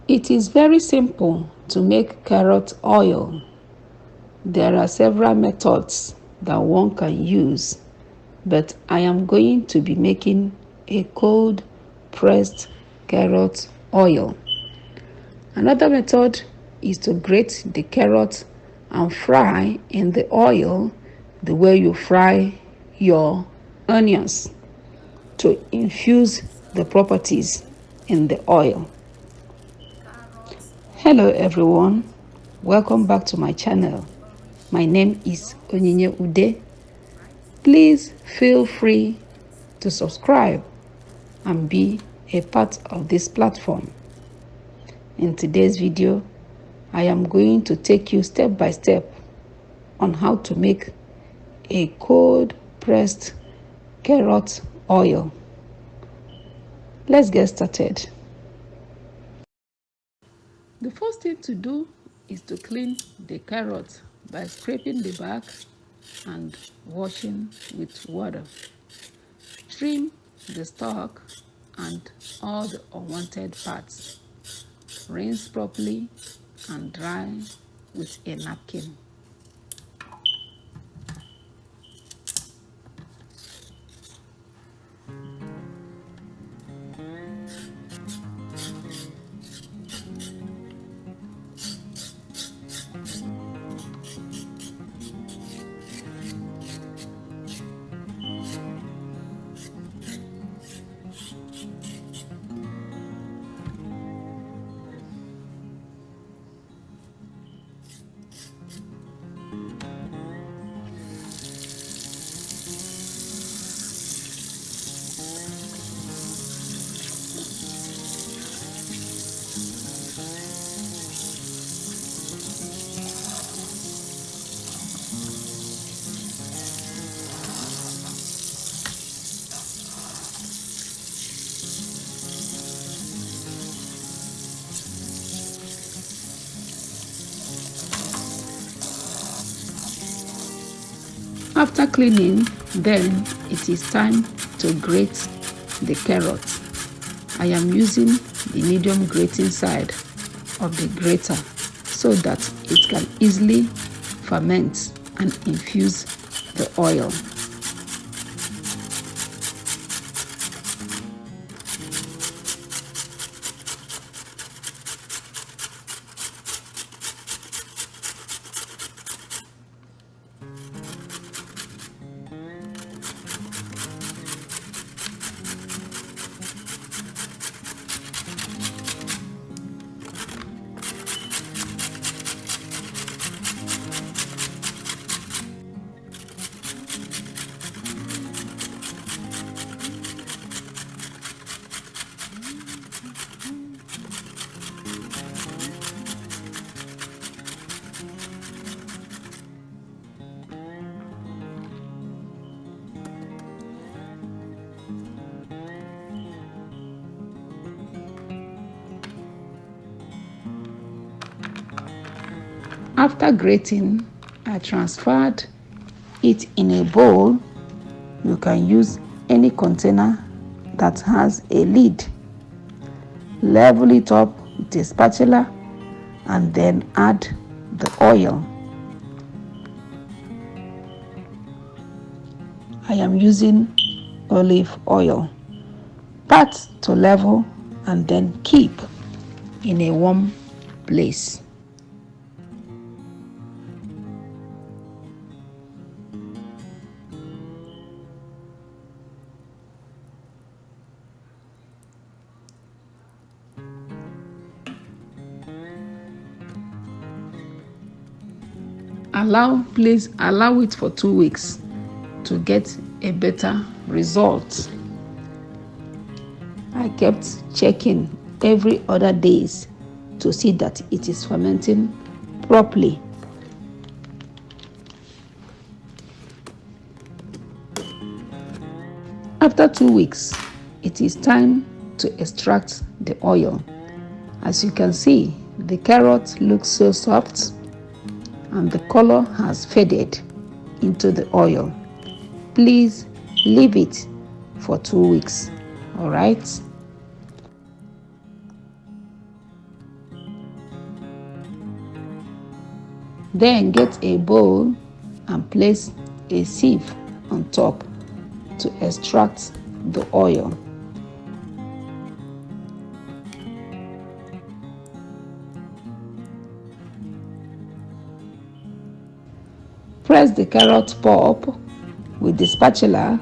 It is very simple to make carrot oil. There are several methods that one can use, but I am going to be making a cold pressed carrot oil. Another method is to grate the carrot and fry in the oil the way you fry your onions to infuse the properties in the oil. Hello everyone, welcome back to my channel. My name is Onyinye Ude. Please feel free to subscribe and be a part of this platform. In today's video, I am going to take you step by step on how to make a cold pressed carrot oil. Let's get started. The first thing to do is to clean the carrot by scraping the back and washing with water. Trim the stalk and all the unwanted parts. Rinse properly and dry with a napkin. After cleaning, then it is time to grate the carrot. I am using the medium grating side of the grater so that it can easily ferment and infuse the oil. After grating, I transferred it in a bowl. You can use any container that has a lid. Level it up with a spatula and then add the oil. I am using olive oil. Pat to level and then keep in a warm place. Please allow it for 2 weeks to get a better result. I kept checking every other days to see that it is fermenting properly. After 2 weeks, it is time to extract the oil. As you can see, the carrot looks so soft and the color has faded into the oil. Please leave it for 2 weeks. All right. Then get a bowl and place a sieve on top to extract the oil. Press the carrot pulp with the spatula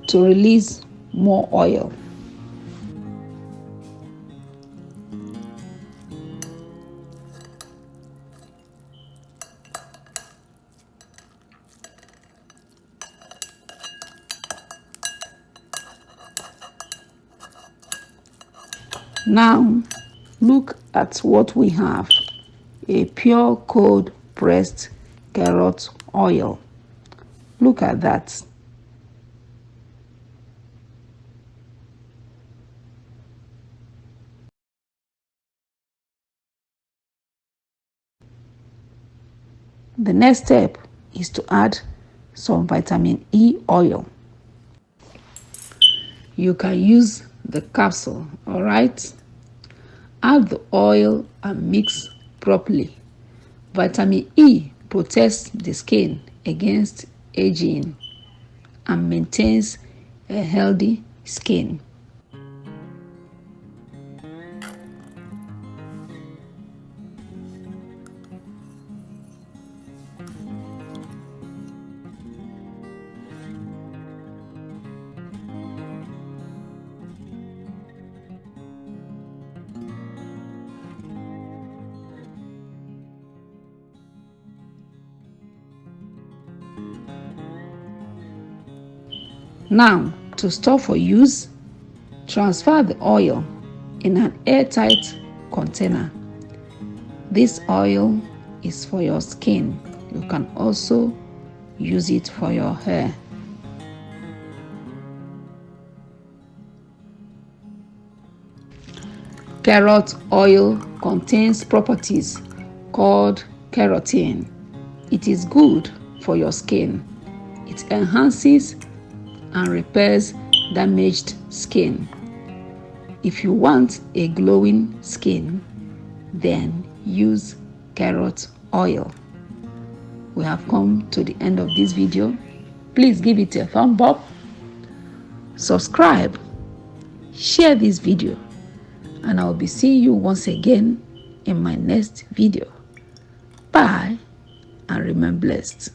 to release more oil. Now, look at what we have: a pure cold pressed carrot oil. Look at that. The next step is to add some vitamin E oil. You can use the capsule, all right? Add the oil and mix properly. Vitamin E protects the skin against aging and maintains a healthy skin. Now, to store for use, transfer the oil in an airtight container. This oil is for your skin. You can also use it for your hair. Carrot oil contains properties called keratin. It is good for your skin. It enhances and repairs damaged skin. If you want a glowing skin, then use carrot oil. We have come to the end of this video. Please give it a thumb up, subscribe, share this video, and I'll be seeing you once again in my next video. Bye, and remain blessed.